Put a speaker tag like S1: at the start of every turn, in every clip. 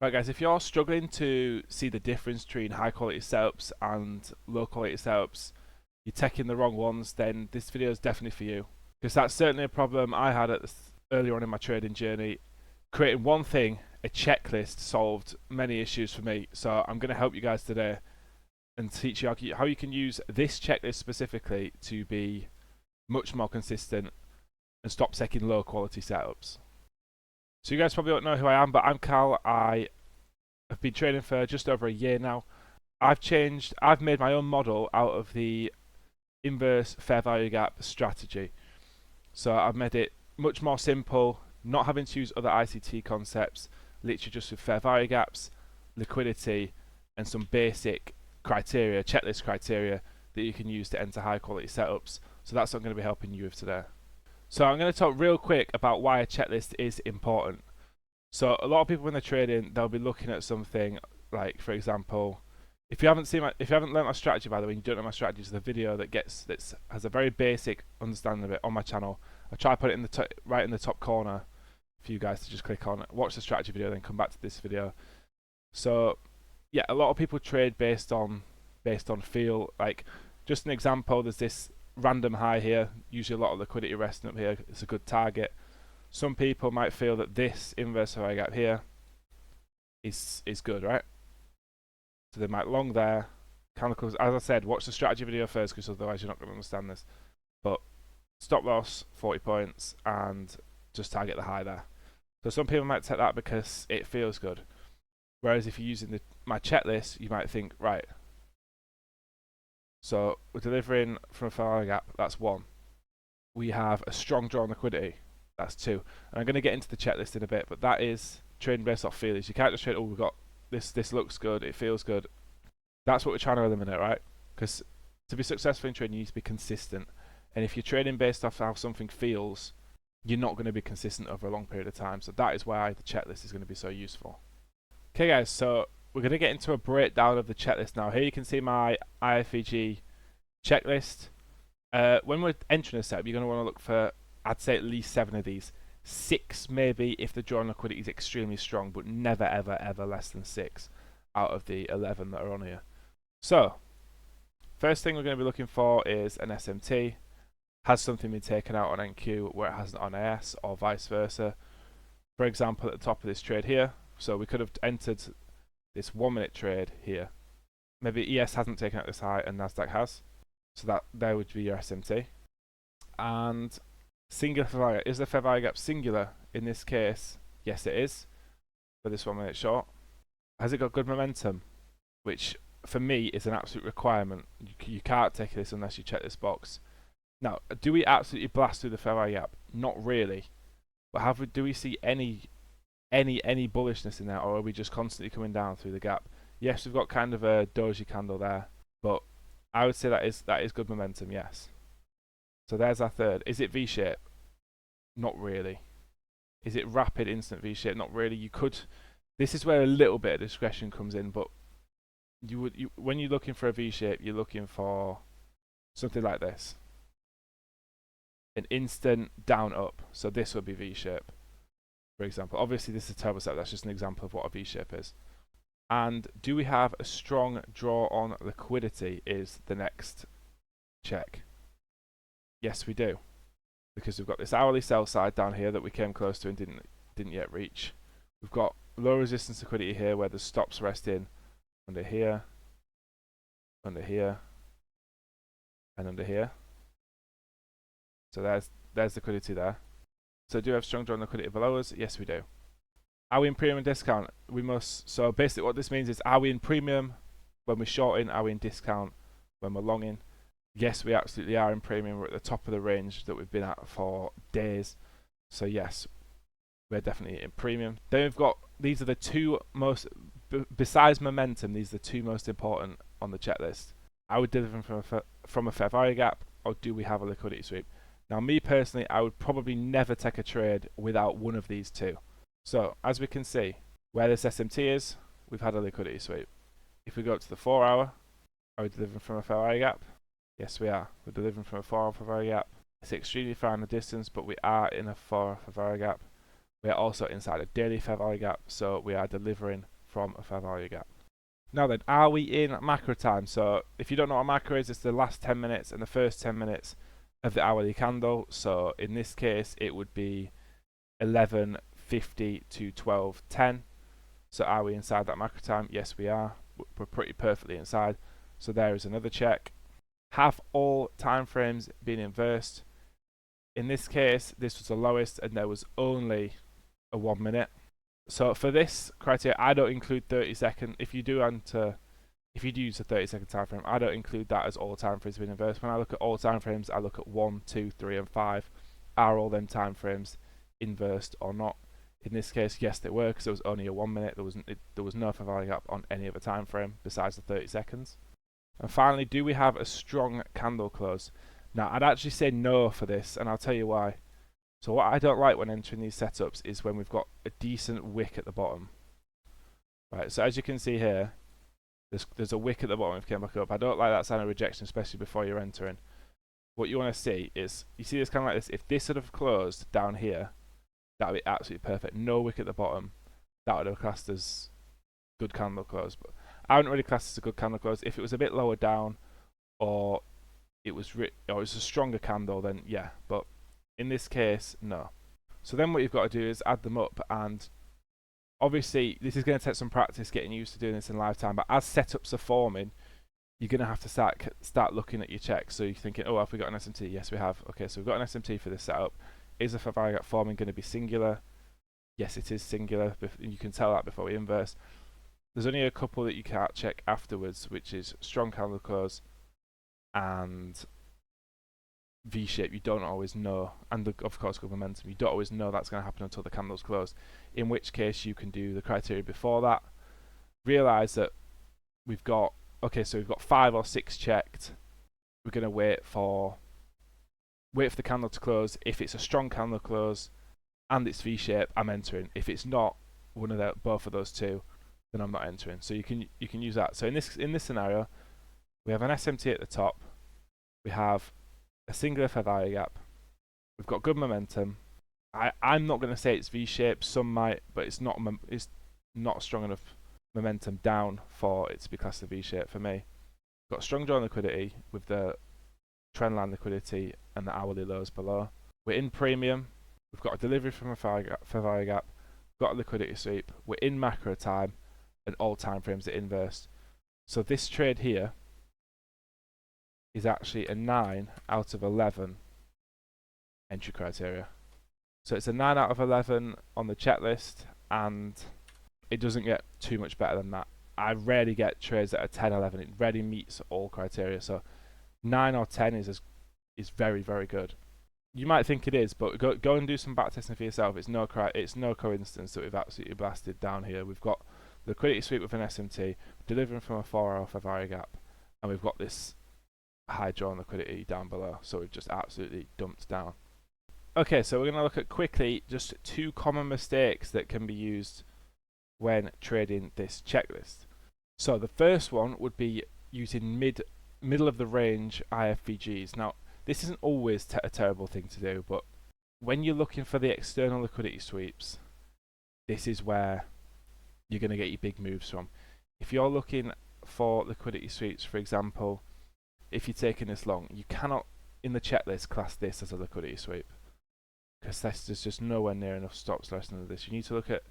S1: Right guys, if you're struggling to see the difference between high quality setups and low quality setups, you're taking the wrong ones, then this video is definitely for you. Because that's certainly a problem I had earlier on in my trading journey. Creating one thing, a checklist, solved many issues for me. So I'm going to help you guys today and teach you how you can use this checklist specifically to be much more consistent and stop taking low quality setups. So you guys probably don't know who I am, but I'm Carl. I have been trading for just over a year now. I've made my own model out of the inverse fair value gap strategy. So I've made it much more simple, not having to use other ICT concepts, literally just with fair value gaps, liquidity, and some basic criteria, checklist criteria that you can use to enter high quality setups. So that's what I'm going to be helping you with today. So I'm going to talk real quick about why a checklist is important. So a lot of people when they're trading, they'll be looking at something like, for example, if you haven't learned my strategy, by the way, and you don't know my strategy, it's the video that has a very basic understanding of it on my channel. I try to put it in the right in the top corner for you guys to just click on, watch the strategy video, then come back to this video. So yeah, a lot of people trade based on feel. Like, just an example, there's this random high here, usually a lot of liquidity resting up here. It's a good target. Some people might feel that this inverse high gap here is good, right? So they might long there. As I said, watch the strategy video first, because otherwise you're not going to understand this. But stop loss 40 points and just target the high there. So some people might take that because it feels good. Whereas if you're using my checklist, you might think, right, so we're delivering from a fair value gap, that's one. We have a strong draw on liquidity, that's two. And I'm going to get into the checklist in a bit, but that is trading based off feelings. You can't just trade, oh, we've got this looks good, it feels good. That's what we're trying to eliminate, right? Because to be successful in trading, you need to be consistent. And if you're trading based off how something feels, you're not going to be consistent over a long period of time. So that is why the checklist is going to be so useful. Okay guys, so we're going to get into a breakdown of the checklist now. Here you can see my iFVG checklist. When we're entering a setup, you're going to want to look for, I'd say, at least 7 of these. 6 maybe if the draw on liquidity is extremely strong, but never ever ever less than 6 out of the 11 that are on here. So first thing we're going to be looking for is an SMT. Has something been taken out on NQ where it hasn't on AS, or vice versa? For example, at the top of this trade here, so we could have entered this 1 minute trade here. Maybe ES hasn't taken out this high and Nasdaq has, so that there would be your SMT. And singular fair value, is the fair value gap singular in this case? Yes, it is for this 1 minute short. Has it got good momentum? Which for me is an absolute requirement. You can't take this unless you check this box. Now, do we absolutely blast through the fair value gap? Not really. But do we see any bullishness in that, or are we just constantly coming down through the gap? Yes, we've got kind of a doji candle there, but I would say that is good momentum, yes. So there's our third. Is it V-shape? Not really. Is it rapid instant V-shape? Not really. This is where a little bit of discretion comes in, but when you're looking for a V-shape, you're looking for something like this. An instant down up. So this would be V-shape, for example. Obviously this is a turbo set, that's just an example of what a V-shape is. And do we have a strong draw on liquidity is the next check. Yes, we do, because we've got this hourly sell side down here that we came close to and didn't yet reach. We've got low resistance liquidity here where the stops resting under here, and under here. So there's liquidity there. So do we have strong draw on liquidity below us? Yes, we do. Are we in premium and discount? We must. So basically what this means is, are we in premium when we're shorting? Are we in discount when we're longing? Yes, we absolutely are in premium. We're at the top of the range that we've been at for days. So yes, we're definitely in premium. Then we've got, these are the two most, besides momentum, these are the two most important on the checklist. Are we delivering from a fair value gap, or do we have a liquidity sweep? Now, me personally, I would probably never take a trade without one of these two. So, as we can see, where this SMT is, we've had a liquidity sweep. If we go up to the 4 hour, are we delivering from a fair value gap? Yes, we are. We're delivering from a 4 hour fair value gap. It's extremely far in the distance, but we are in a 4 hour fair value gap. We are also inside a daily fair value gap, so we are delivering from a fair value gap. Now then, are we in macro time? So if you don't know what macro is, it's the last 10 minutes and the first 10 minutes of the hourly candle. So in this case, it would be 11:50 to 12:10. So are we inside that macro time? Yes, we are. We're pretty perfectly inside. So there is another check. Have all time frames been inversed? In this case, this was the lowest and there was only a 1 minute. So for this criteria, I don't include 30 second. If you do use a 30-second time frame, I don't include that as all time frames being inversed. When I look at all time frames, I look at 1, 2, 3, and 5. Are all them time frames inversed or not? In this case, yes, they were, because there was only a 1 minute. There was no fair value gap on any other time frame besides the 30 seconds. And finally, do we have a strong candle close? Now, I'd actually say no for this, and I'll tell you why. So what I don't like when entering these setups is when we've got a decent wick at the bottom. Right, so as you can see here, there's a wick at the bottom if it came back up. I don't like that sign of rejection, especially before you're entering. What you want to see is, you see this kind of like this, if this sort of closed down here, that would be absolutely perfect. No wick at the bottom. That would have classed as good candle close. But I wouldn't really class as a good candle close. If it was a bit lower down, or it was a stronger candle, then yeah. But in this case, no. So then what you've got to do is add them up, and obviously this is going to take some practice getting used to doing this in live time, but as setups are forming, you're going to have to start looking at your checks. So you're thinking, oh, have we got an SMT? Yes, we have. Okay, so we've got an SMT for this setup. Is the fair value gap forming going to be singular? Yes, it is singular. You can tell that before we inverse. There's only a couple that you can't check afterwards, which is strong candle close and V-shape. You don't always know, and of course good momentum. You don't always know that's going to happen until the candle's closed, in which case you can do the criteria before that. Realize that we've got, okay, so we've got 5 or 6 checked. We're going to wait for the candle to close. If it's a strong candle close and it's V-shape, I'm entering. If it's not both of those two, then I'm not entering. So you can use that. So in this scenario, we have an SMT at the top. We have a singular fair value gap. We've got good momentum. I'm not going to say it's V-shaped. Some might, but it's not strong enough momentum down for it to be classed as V-shape for me. We've got strong draw liquidity with the trendline liquidity and the hourly lows below. We're in premium. We've got a delivery from a fair value gap. We've got a liquidity sweep. We're in macro time, and all time frames are inversed. So this trade here is actually a 9 out of 11 entry criteria. So it's a 9 out of 11 on the checklist, and it doesn't get too much better than that. I rarely get trades that are 10, 11. It rarely meets all criteria. So 9 or 10 is very, very good. You might think it is, but go and do some backtesting for yourself. It's no coincidence that we've absolutely blasted down here. We've got liquidity sweep with an SMT, delivering from a 4-hour fair value gap, and we've got this high drawn liquidity down below. So we've just absolutely dumped down. Okay, so we're going to look at quickly just 2 common mistakes that can be used when trading this checklist. So the first one would be using middle of the range iFVGs. Now, this isn't always a terrible thing to do, but when you're looking for the external liquidity sweeps, this is where you're going to get your big moves from. If you're looking for liquidity sweeps, for example, if you're taking this long, you cannot, in the checklist, class this as a liquidity sweep, because there's just nowhere near enough stops less than this. You need to look at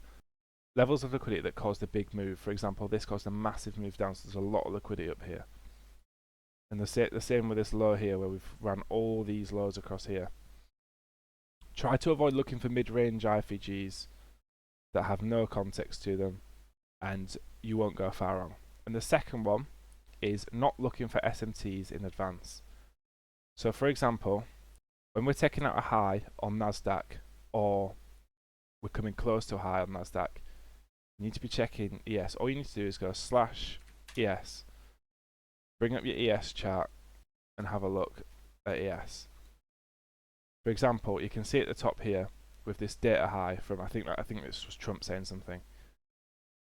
S1: levels of liquidity that caused a big move. For example, this caused a massive move down, so there's a lot of liquidity up here. And the same with this low here, where we've run all these lows across here. Try to avoid looking for mid-range iFVGs that have no context to them, and you won't go far wrong. And the second one is not looking for SMTs in advance. So for example, when we're taking out a high on NASDAQ, or we're coming close to a high on NASDAQ, you need to be checking ES. All you need to do is go /ES, bring up your ES chart, and have a look at ES. For example, you can see at the top here with this data high from I think this was Trump saying something.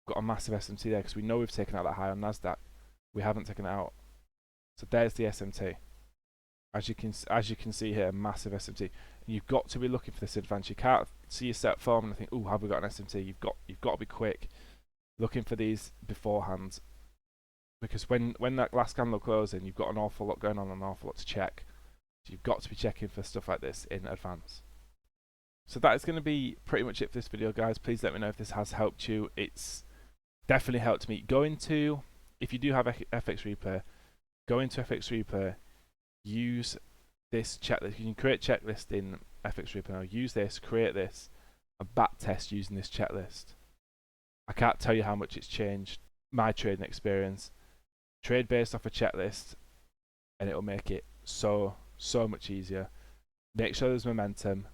S1: We've got a massive SMT there because we know we've taken out that high on NASDAQ. We haven't taken it out. So there's the SMT. As you can see here, massive SMT. And you've got to be looking for this advance. You can't see your set form and think, "Oh, have we got an SMT?" You've got to be quick, looking for these beforehand, because when that last candle closes, you've got an awful lot going on, an awful lot to check. So you've got to be checking for stuff like this in advance. So that is going to be pretty much it for this video, guys. Please let me know if this has helped you. It's definitely helped me. Go into, if you do have FX Replay, go into FX Replay. Use this checklist. You can create checklist in FX Replay now. Use this, create this, and back test using this checklist. I can't tell you how much it's changed my trading experience. Trade based off a checklist, and it'll make it so much easier. Make sure there's momentum.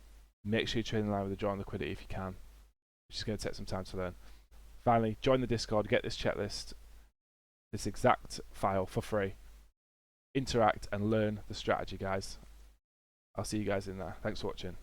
S1: Make sure you trade in line with the draw and liquidity if you can, which is going to take some time to learn. Finally, join the Discord, get this checklist, this exact file for free. Interact and learn the strategy, guys. I'll see you guys in there. Thanks for watching.